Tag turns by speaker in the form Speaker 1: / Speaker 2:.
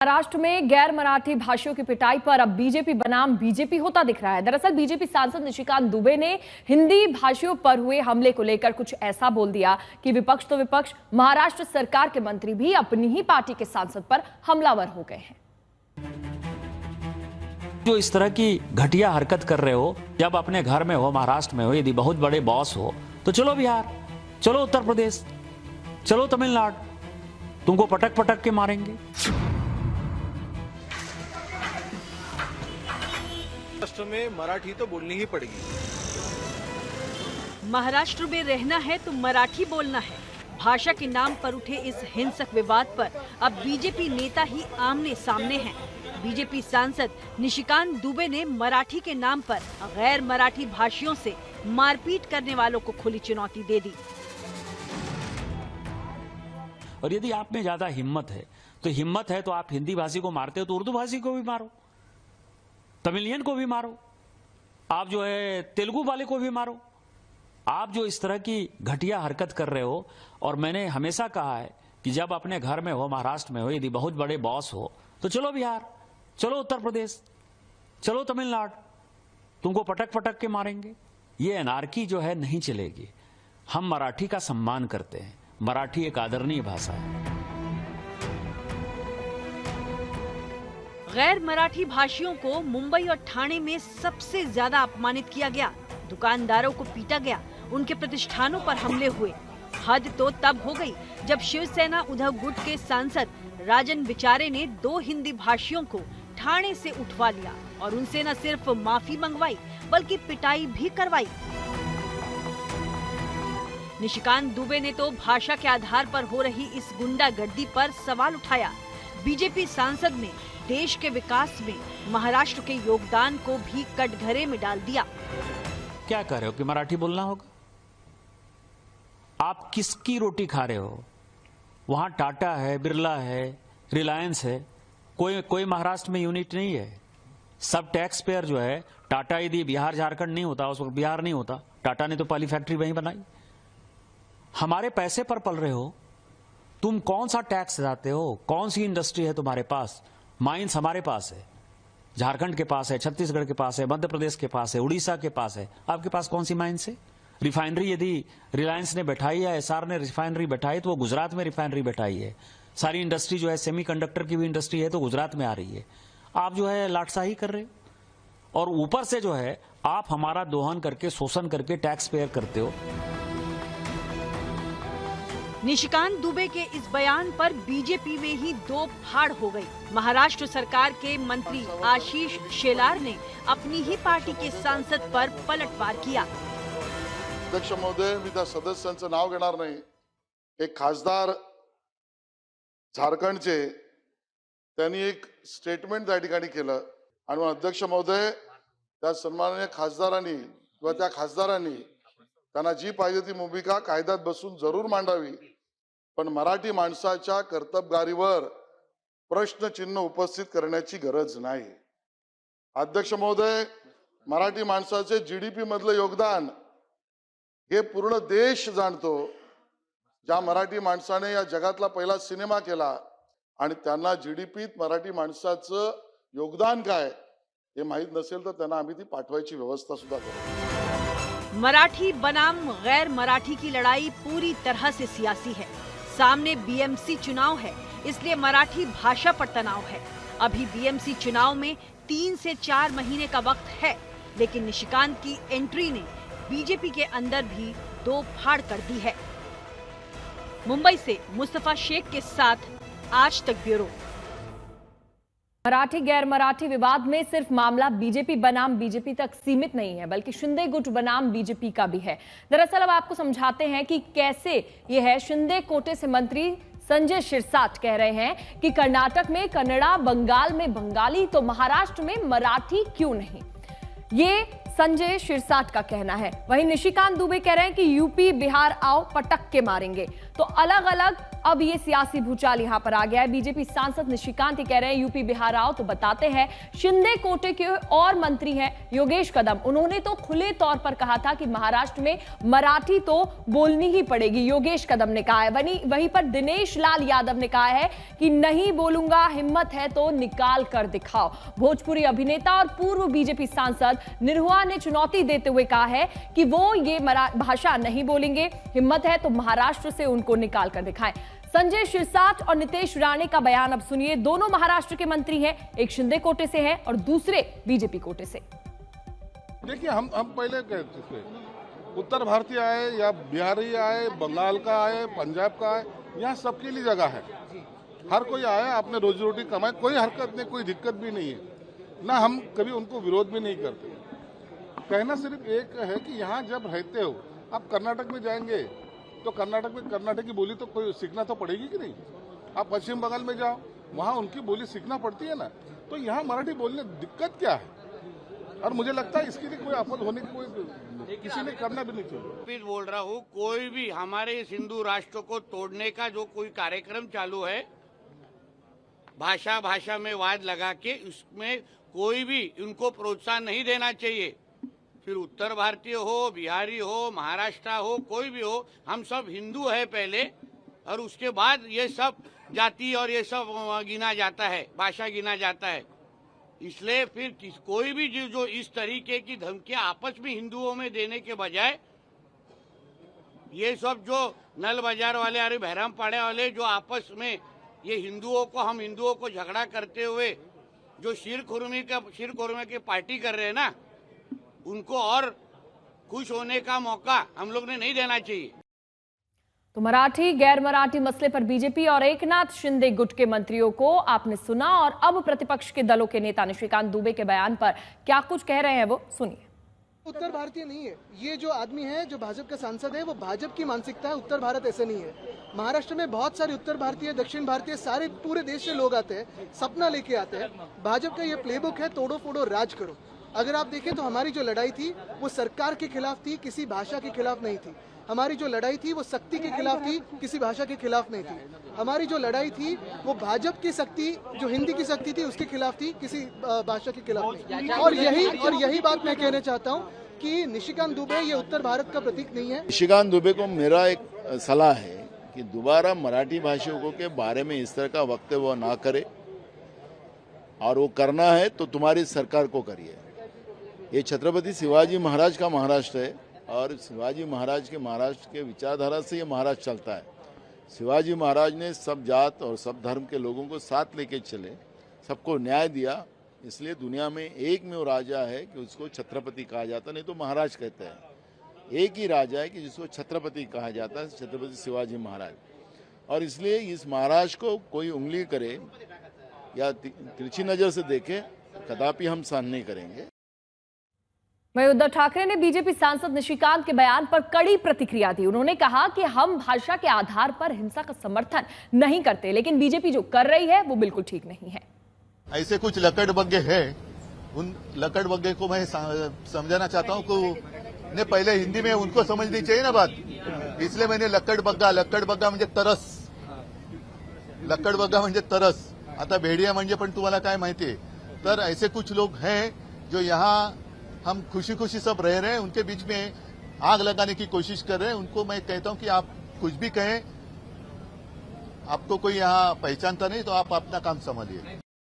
Speaker 1: महाराष्ट्र में गैर मराठी भाषियों की पिटाई पर अब बीजेपी बनाम बीजेपी होता दिख रहा है। दरअसल बीजेपी सांसद निशिकांत दुबे ने हिंदी भाषियों पर हुए हमले को लेकर कुछ ऐसा बोल दिया कि विपक्ष तो विपक्ष, महाराष्ट्र सरकार के मंत्री भी अपनी ही पार्टी के सांसद पर हमलावर हो गए हैं।
Speaker 2: जो इस तरह की घटिया हरकत कर रहे हो, जब अपने घर में हो, महाराष्ट्र में हो, यदि बहुत बड़े बॉस हो तो चलो बिहार, चलो उत्तर प्रदेश, चलो तमिलनाडु, तुमको पटक पटक के मारेंगे।
Speaker 3: महाराष्ट्र में मराठी तो बोलनी ही पड़ेगी।
Speaker 4: महाराष्ट्र में रहना है तो मराठी बोलना है। भाषा के नाम पर उठे इस हिंसक विवाद पर अब बीजेपी नेता ही आमने सामने हैं। बीजेपी सांसद निशिकांत दुबे ने मराठी के नाम पर गैर मराठी भाषियों से मारपीट करने वालों को खुली चुनौती दे दी।
Speaker 2: और यदि आप में ज्यादा हिम्मत है तो आप हिंदी भाषी को मारते हो तो उर्दू भाषी को भी मारो, तमिलियन को भी मारो, आप जो है तेलुगु वाले को भी मारो। आप जो इस तरह की घटिया हरकत कर रहे हो, और मैंने हमेशा कहा है कि जब अपने घर में हो, महाराष्ट्र में हो, यदि बहुत बड़े बॉस हो तो चलो बिहार, चलो उत्तर प्रदेश, चलो तमिलनाडु, तुमको पटक पटक के मारेंगे। ये एनार्की जो है नहीं चलेगी। हम मराठी का सम्मान करते हैं, मराठी एक आदरणीय भाषा है।
Speaker 4: गैर मराठी भाषियों को मुंबई और ठाणे में सबसे ज्यादा अपमानित किया गया। दुकानदारों को पीटा गया, उनके प्रतिष्ठानों पर हमले हुए। हद तो तब हो गई जब शिवसेना उद्धव गुट के सांसद राजन विचारे ने 2 हिंदी भाषियों को ठाणे से उठवा लिया और उनसे न सिर्फ माफी मंगवाई बल्कि पिटाई भी करवाई। निशिकांत दुबे ने तो भाषा के आधार पर हो रही इस गुंडागर्दी पर सवाल उठाया। बीजेपी सांसद ने देश के विकास में महाराष्ट्र के योगदान को भी कटघरे में डाल दिया।
Speaker 2: क्या कह रहे हो कि मराठी बोलना होगा? आप किसकी रोटी खा रहे हो? वहां टाटा है, बिरला है, रिलायंस है, कोई महाराष्ट्र में यूनिट नहीं है। सब टैक्स पेयर जो है, टाटा यदि बिहार झारखंड नहीं होता, उस वक्त बिहार नहीं होता, टाटा ने तो पहली फैक्ट्री वहीं बनाई। हमारे पैसे पर पल रहे हो, तुम कौन सा टैक्स देते हो? कौन सी इंडस्ट्री है तुम्हारे पास? माइंस हमारे पास है, झारखंड के पास है, छत्तीसगढ़ के पास है, मध्य प्रदेश के पास है, उड़ीसा के पास है। आपके पास कौन सी माइंस है? रिफाइनरी यदि रिलायंस ने बैठाई या एसआर ने रिफाइनरी बैठाई तो वो गुजरात में रिफाइनरी बैठाई है। सारी इंडस्ट्री जो है, सेमीकंडक्टर की भी इंडस्ट्री है तो गुजरात में आ रही है। आप जो है लाटसाही कर रहे हो, और ऊपर से जो है आप हमारा दोहन करके, शोषण करके टैक्स पेयर करते हो।
Speaker 4: निशिकांत दुबे के इस बयान पर बीजेपी में ही 2 फाड़ हो गई। महाराष्ट्र सरकार के मंत्री आशीष शेलार ने अपनी ही पार्टी के सांसद पर पलटवार किया।
Speaker 5: अध्यक्ष महोदय, मी त्या सदस्यांचं नाव घेणार नाही। एक खासदार झारखंडचे, त्यांनी एक स्टेटमेंट त्या ठिकाणी केलं आणि अध्यक्ष महोदय, त्या सन्माननीय खासदारांनी किंवा त्या खासदारांनी त्यांना जी पाहिजे ती भूमिका कायद्यात बसून जरूर मांडावी, पण मराठी माणसाच्या कर्तबगारीवर प्रश्नचिन्ह उपस्थित करण्याची गरज नाही। अध्यक्ष महोदय, मराठी माणसाचे जीडीपी मधलं योगदान हे पूर्ण देश जाणतो। ज्या मराठी माणसाने या जगातला पहिला सिनेमा केला आणि त्यांना जीडीपीत मराठी माणसाचं योगदान काय हे माहित नसेल तर त्यांना आम्ही ती पाठवायची व्यवस्था सुद्धा करू।
Speaker 4: मराठी बनाम गैर मराठी की लड़ाई पूरी तरह से सियासी है। सामने बीएमसी चुनाव है, इसलिए मराठी भाषा पर तनाव है। अभी बीएमसी चुनाव में 3 से 4 महीने का वक्त है, लेकिन निशिकांत की एंट्री ने बीजेपी के अंदर भी 2 फाड़ कर दी है। मुंबई से मुस्तफा शेख के साथ आज तक ब्यूरो।
Speaker 1: मराठी गैर मराठी विवाद में सिर्फ मामला बीजेपी बनाम बीजेपी तक सीमित नहीं है, बल्कि शिंदे गुट बनाम बीजेपी का भी है। दरअसल अब आपको समझाते हैं कि कैसे ये है। शिंदे कोटे से मंत्री संजय शिरसाट कह रहे हैं कि कर्नाटक में कन्नड़ा, बंगाल में बंगाली, तो महाराष्ट्र में मराठी क्यों नहीं। ये संजय शिरसाट का कहना है। वहीं निशिकांत दुबे कह रहे हैं कि यूपी बिहार आओ, पटक के मारेंगे। तो तो अलग अलग अब ये सियासी भूचाल यहां पर आ गया है। बीजेपी सांसद निशिकांत कह रहे हैं यूपी बिहार आओ, तो बताते हैं शिंदे कोटे के और मंत्री हैं योगेश कदम। उन्होंने तो खुले तौर पर कहा था कि महाराष्ट्र में मराठी तो बोलनी ही पड़ेगी, योगेश कदम ने कहा है। वहीं पर दिनेश लाल यादव ने कहा है कि नहीं बोलूंगा, हिम्मत है तो निकाल कर दिखाओ। भोजपुरी अभिनेता और पूर्व बीजेपी सांसद निरहुआ ने चुनौती देते हुए कहा है कि वो ये भाषा नहीं बोलेंगे, हिम्मत है तो महाराष्ट्र से उनको निकाल कर दिखाएं। संजय शिरसाट और नितेश राणे का बयान अब सुनिए। दोनों महाराष्ट्र के मंत्री हैं, एक शिंदे कोटे से है और दूसरे बीजेपी कोटे से।
Speaker 6: देखिए, हम पहले कहते थे उत्तर भारतीय आए या बिहारी आए, बंगाल का आए, पंजाब का आए, यहाँ सबके लिए जगह है। हर कोई आया, अपने रोजी रोटी कमाए, कोई हरकत नहीं, कोई दिक्कत भी नहीं है ना। हम कभी उनको विरोध भी नहीं करते। कहना सिर्फ एक है कि यहाँ जब रहते हो, आप कर्नाटक में जाएंगे तो कर्नाटक में कर्नाटक की बोली तो कोई सीखना तो पड़ेगी कि नहीं। आप पश्चिम बंगाल में जाओ, वहाँ उनकी बोली सीखना पड़ती है ना। तो यहाँ मराठी बोलने दिक्कत क्या है? और मुझे लगता है इसके लिए कोई आपद होने की कोई किसी ने करना भी नहीं चाहिए।
Speaker 7: बोल रहा हूँ, कोई भी हमारे इस हिंदू राष्ट्र को तोड़ने का जो कोई कार्यक्रम चालू है, भाषा में वाद लगा के, उसमें कोई भी उनको प्रोत्साहन नहीं देना चाहिए। फिर उत्तर भारतीय हो, बिहारी हो, महाराष्ट्र हो, कोई भी हो, हम सब हिंदू है पहले, और उसके बाद ये सब जाति और ये सब गिना जाता है, भाषा गिना जाता है। इसलिए फिर कोई भी जो इस तरीके की धमकियां आपस में हिंदुओं में देने के बजाय, ये सब जो नल बाजार वाले अरे बहराम पाड़े वाले जो आपस में ये हम हिंदुओं को झगड़ा करते हुए जो शीर खुरमे की पार्टी कर रहे हैं ना, उनको और खुश होने का मौका हम लोग ने नहीं देना चाहिए।
Speaker 1: तो मराठी गैर मराठी मसले पर बीजेपी और एकनाथ शिंदे गुट के मंत्रियों को आपने सुना, और अब प्रतिपक्ष के दलों के नेता निशिकांत दुबे के बयान पर क्या कुछ कह रहे हैं वो सुनिए।
Speaker 8: उत्तर भारतीय नहीं है ये जो आदमी है, जो भाजपा का सांसद है, वो भाजपा की मानसिकता है। उत्तर भारत ऐसा नहीं है। महाराष्ट्र में बहुत सारे उत्तर भारतीय, दक्षिण भारतीय, सारे पूरे देश से लोग आते हैं, सपना लेके आते हैं। भाजपा का ये प्लेबुक है, तोड़ो फोड़ो राज करो। अगर आप देखें तो हमारी जो लड़ाई थी वो सरकार के खिलाफ थी, किसी भाषा के खिलाफ नहीं थी। हमारी जो लड़ाई थी वो शक्ति के खिलाफ थी, किसी भाषा के खिलाफ नहीं थी। हमारी जो लड़ाई थी वो भाजपा की शक्ति, जो हिंदी की शक्ति थी, उसके खिलाफ थी, किसी भाषा के खिलाफ नहीं। और यही बात मैं कहना चाहता हूँ कि निशिकांत दुबे ये उत्तर भारत का प्रतीक नहीं है।
Speaker 5: निशिकांत दुबे को मेरा एक सलाह है कि दोबारा मराठी भाषियों के बारे में इस तरह का वक्तव्य ना करे, और वो करना है तो तुम्हारी सरकार को करिए। ये छत्रपति शिवाजी महाराज का महाराष्ट्र है, और शिवाजी महाराज के महाराष्ट्र के विचारधारा से ये महाराष्ट्र चलता है। शिवाजी महाराज ने सब जात और सब धर्म के लोगों को साथ लेके चले, सबको न्याय दिया, इसलिए दुनिया में एक में वो राजा है कि उसको छत्रपति कहा जाता, नहीं तो महाराज कहते हैं। एक ही राजा है कि जिसको छत्रपति कहा जाता है, छत्रपति शिवाजी महाराज। और इसलिए इस महाराष्ट्र को कोई उंगली करे या तिरछी नजर से देखे, कदापि हम सहन नहीं करेंगे।
Speaker 1: वहीं उद्धव ठाकरे ने बीजेपी सांसद निशिकांत के बयान पर कड़ी प्रतिक्रिया दी। उन्होंने कहा कि हम भाषा के आधार पर हिंसा का समर्थन नहीं करते, लेकिन बीजेपी जो कर रही है वो बिल्कुल ठीक नहीं है।
Speaker 9: ऐसे कुछ लकड़बग्गे हैं, उन लकड़बग्गे को मैं समझाना चाहता हूँ कि ने पहले हिंदी में उनको समझनी चाहिए ना बात, इसलिए मैंने लकड़बग्गा म्हणजे तरस, लकड़बग्गा म्हणजे तरस। आता भेड़िया म्हणजे पण तुम्हाला काय माहिती है। तर ऐसे कुछ लोग हैं जो यहाँ हम खुशी खुशी सब रह रहे हैं, उनके बीच में आग लगाने की कोशिश कर रहे हैं। उनको मैं कहता हूं कि आप कुछ भी कहें, आपको कोई यहाँ पहचानता नहीं तो आप अपना काम संभालिए।